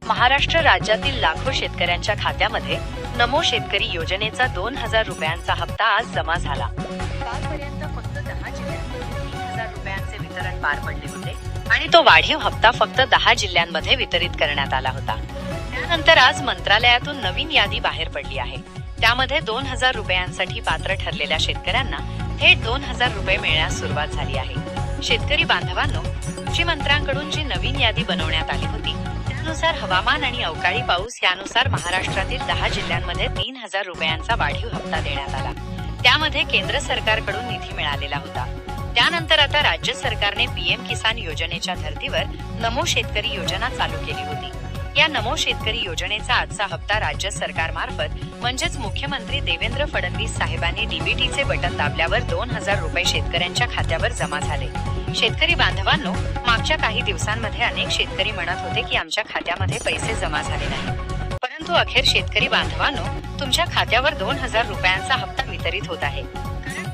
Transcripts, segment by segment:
महाराष्ट्र राज्यातील लाखो शेतकऱ्यांच्या खात्यामध्ये नमो शेतकरी योजनेचा 2000 रुपयांचा हप्ता आज जमा झाला। कालपर्यंत फक्त 10 जिल्ह्यांमध्ये 3000 रुपयांचे वितरण पार पडले होते आणि तो वाढीव हप्ता फक्त 10 जिल्ह्यांमध्ये वितरित करण्यात आला होता। त्यानंतर आज मंत्रालयातून नवीन यादी बाहेर पडली आहे। त्यामध्ये 2000 रुपयांसाठी पात्र ठरलेल्या शेतकऱ्यांना थेट 2000 रुपये मिळण्यास सुरुवात झाली आहे। शेतकरी बांधवांनो, कृषी मंत्र्यांकडून जी नवीन यादी बनवण्यात आली होती त्यानुसार हवामान आणि अवकाळी पाऊस यानुसार महाराष्ट्रातील 10 जिल्ह्यांमध्ये 3000 रुपयांचा वाढीव हप्ता देण्यात आला। त्यामध्ये केंद्र सरकारकडून निधी मिळालेला होता। त्यानंतर आता राज्य सरकारने पीएम किसान योजनेच्या धर्तीवर नमो शेतकरी योजना चालू केली होती। या नमो शेतकरी योजनेचा आजचा हप्ता राज्य सरकारमार्फत म्हणजेच मुख्यमंत्री देवेंद्र फडणवीस साहेबांनी डीबीटीचे बटन दाबल्यावर 2000 रुपये शेतकऱ्यांच्या खात्यावर जमा झाले। शेतकरी बांधवांनो, मागच्या काही दिवसांमध्ये अनेक शेतकरी म्हणत होते की आमच्या खात्यामध्ये पैसे जमा झाले नाही, परंतु अखेर शेतकरी बांधवांनो, तुमच्या खात्यावर 2000 रुपयांचा हप्ता वितरित होत आहे।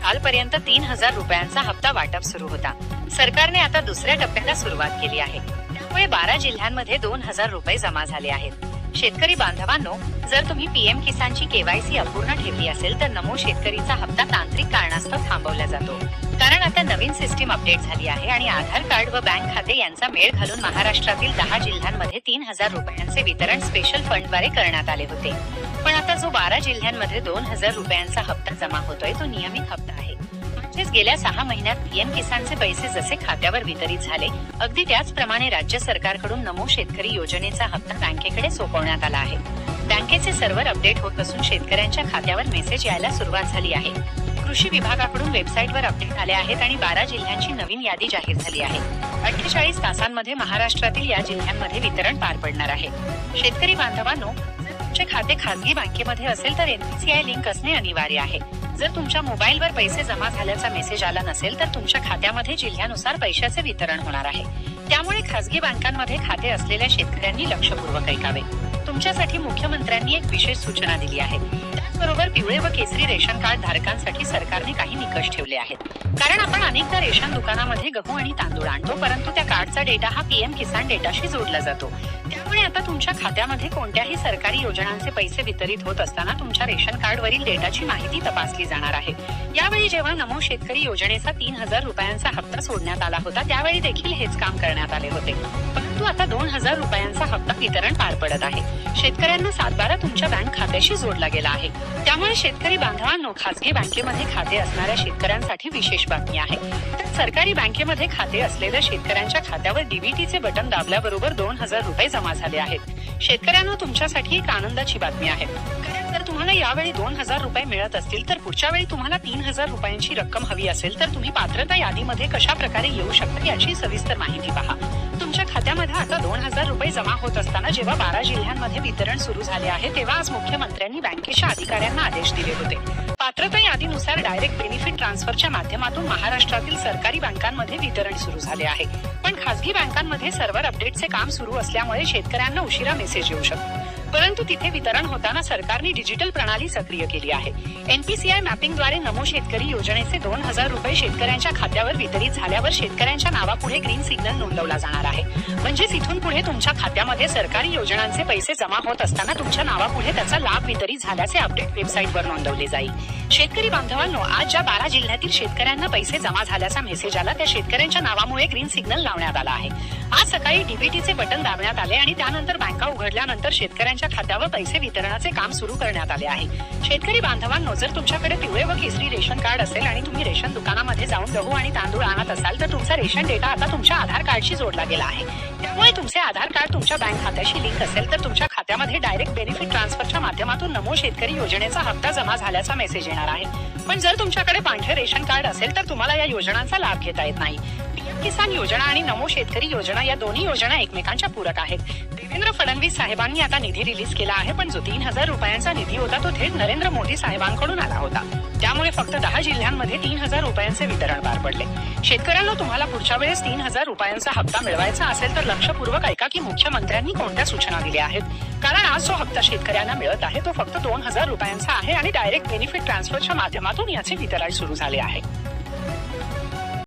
कालपर्यंत 3000 रुपयांचा हप्ता वाटप सुरू होता। सरकारने आता दुसऱ्या टप्प्याला सुरुवात केली आहे। त्यामुळे 12 जिल्ह्यांमध्ये 2000 रुपये जमा झाले आहेत। शेतकरी बांधवांनो, जर तुम्ही पीएम किसानची केवायसी अपूर्ण ठेवली असेल तर नमो शेतकरीचा हप्ता तांत्रिक कारणास्तव थांबवला जातो। कारण आता नवीन सिस्टीम अपडेट झाली आहे आणि आधार कार्ड व बँक खाते यांचा मेळ घालून महाराष्ट्रातील 10 जिल्ह्यांमध्ये 3000 रुपयांचे वितरण स्पेशल फंडद्वारे करण्यात आले होते। पण आता जो 12 जिल्ह्यांमध्ये 2000 रुपयांचा हप्ता जमा होतोय तो नियमित हप्ता आहे। म्हणजेच गेल्या 6 महिन्यात पीएम किसानचे पैसे जसे खात्यावर वितरित झाले, अगदी त्याचप्रमाणे राज्य सरकारकडून नमो शेतकरी योजनेचा हप्ता बँकेकडे सोपवण्यात आला आहे। बँकेचे सर्व्हर अपडेट होत असून शेतकऱ्यांच्या खात्यावर मेसेज यायला सुरुवात झाली आहे। कृषी विभागाकडून वेबसाईटवर अपडेट आले आहेत आणि 12 जिल्ह्यांची नवीन यादी जाहीर झाली आहे। 48 तासांमध्ये महाराष्ट्रातील या जिल्ह्यांमध्ये वितरण पार पडणार आहे। शेतकरी बांधवांनो, जर तुमचे खाते खासगी बँकेमध्ये असेल तर एनपीसीआय लिंक असणे अनिवार्य आहे। जर तुमच्या मोबाईलवर पैसे जमा झाल्याचा मेसेज आला नसेल तर तुमच्या खात्यामध्ये जिल्ह्यानुसार पैशाचे वितरण होणार आहे। त्यामुळे खासगी बँकांमध्ये खाते असलेल्या शेतकऱ्यांनी लक्षपूर्वक ऐकावे। तुमच्यासाठी मुख्यमंत्र्यांनी एक विशेष सूचना दिली आहे। त्याचबरोबर पिवळे व केसरी रेशन कार्ड धारकांसाठी सरकारने काही निकष ठेवले आहेत। कारण आपण अनेकदा रेशन दुकानामध्ये गहू आणि तांदूळ आणतो, परंतु त्या कार्डचा डेटा हा पीएम किसान डेटाशी जोडला जातो। त्यामुळे आता तुमच्या खात्यामध्ये कोणत्याही सरकारी योजनांचे पैसे वितरित होत असताना तुमच्या रेशन कार्डवरील डेटाची माहिती तपासली जाणार आहे। यावेळी जेव्हा नमो शेतकरी योजनेचा 3000 रुपयांचा हप्ता सोडण्यात आला होता त्यावेळी देखील हेच काम करण्यात आले होते, परंतु आता 2000 रुपयांचा हप्ता वितरण पार पडत आहे। शेतकऱ्यांना 7/12 तुमच्या बँक खात्याशी जोडला गेला आहे। त्यामुळे शेतकरी बांधवांनो, खासगी बँकेमध्ये खाते असणाऱ्या शेतकऱ्यांसाठी विशेष बातमी आहे। तर सरकारी बँकेमध्ये खाते असलेल्या शेतकऱ्यांच्या खात्यावर डीबीटीचे बटन दाबल्याबरोबर 2000 रुपये जमा झाले आहेत। शेतकऱ्यांना तुमच्यासाठी एक आनंदाची बातमी आहे, कारण जर तुम्हाला यावेळी 2000 रुपये मिळत असतील तर पुढच्या वेळी तुम्हाला 3000 रुपयांची रक्कम हवी असेल तर तुम्ही पात्रता यादीमध्ये कशा प्रकारे येऊ शकता याची सविस्तर माहिती पहा। तुमच्या खात्यामध्ये आता 2000 रुपये जमा होत असताना जेव्हा 12 जिल्ह्यांमध्ये वितरण सुरू झाले आहे तेव्हा आज मुख्यमंत्र्यांनी बँकेच्या अधिकाऱ्यांना आदेश दिले होते। पात्रता यादीनुसार डायरेक्ट बेनिफिट ट्रान्सफरच्या माध्यमातून महाराष्ट्रातील सरकारी बँकांमध्ये वितरण सुरू झाले आहे, पण खासगी बँकांमध्ये सर्व्हर अपडेटचे काम सुरू असल्यामुळे शेतकऱ्यांना उशिरा मेसेज येऊ शकतो। परंतु तिथे वितरण होताना सरकारने डिजिटल प्रणाली सक्रिय केली आहे। एनपीसीआय मॅपिंगद्वारे नमो शेतकरी योजनेचे 2000 रुपये शेतकऱ्यांच्या खात्यावर वितरित झाल्यावर शेतकऱ्यांच्या नावापुढे ग्रीन सिग्नल नोंदवला जाणार आहे। म्हणजेच इथून पुढे तुमच्या खात्यामध्ये सरकारी योजनांचे पैसे जमा होत असताना तुमच्या नावापुढे त्याचा लाभ वितरित झाल्याचे अपडेट वेबसाईटवर नोंदवले जाईल। शेतकरी बांधवांनो, आज ज्या 12 जिल्ह्यातील शेतकऱ्यांना पैसे जमा झाल्याचा मेसेज आला त्या शेतकऱ्यांच्या नावामुळे ग्रीन सिग्नल लावण्यात आला आहे। आज सकाळी डीबीटीचे बटन दाबण्यात आले आणि त्यानंतर बँका उघडल्यानंतर शेतकऱ्यांच्या खात्यावर पैसे वितरणाचे काम सुरू करण्यात आले आहे। शेतकरी बांधवांनो, जर तुमच्याकडे पिवळे व केसरी रेशन कार्ड असेल आणि तुम्ही रेशन दुकानामध्ये जाऊन गहू आणि तांदूळ आणत असाल तर तुमचा रेशन डेटा आता तुमच्या आधार कार्डशी जोडला गेला आहे। त्यामुळे तुमचे आधार कार्ड तुमच्या बँक खात्याशी लिंक असेल तर तुमच्या खात्यामध्ये डायरेक्ट बेनिफिट ट्रान्सफरच्या माध्यमातून नमो शेतकरी योजनेचा हप्ता जमा झाल्याचा मेसेज येणार आहे। पण जर तुमच्याकडे पांढरे रेशन कार्ड असेल तर तुम्हाला या योजनांचा लाभ घेता येत नाही। पीएम किसान योजना आणि नमो शेतकरी योजना या दोन्ही योजना एकमेकांच्या पूरक आहेत। देवेंद्र फडणवीस साहेबांनी आता निधी रिलीज केला आहे, पण जो 3000 रुपयांचा निधी होता तो थेट नरेंद्र मोदी साहेबांकडून आला होता। त्यामुळे फक्त 10 जिल्ह्यांमध्ये 3000 रुपयांचे वितरण पार पडले। शेतकऱ्यांना तुम्हाला पुढच्या वेळेस 3000 रुपयांचा हप्ता मिळवायचा असेल तर लक्षपूर्वक ऐका की मुख्यमंत्र्यांनी कोणत्या सूचना दिल्या आहेत। कारण आज जो हप्ता शेतकऱ्यांना मिळत आहे तो फक्त 2000 रुपयांचा आहे आणि डायरेक्ट बेनिफिट ट्रान्सफरच्या माध्यमातून याचे वितरण सुरू झाले आहे।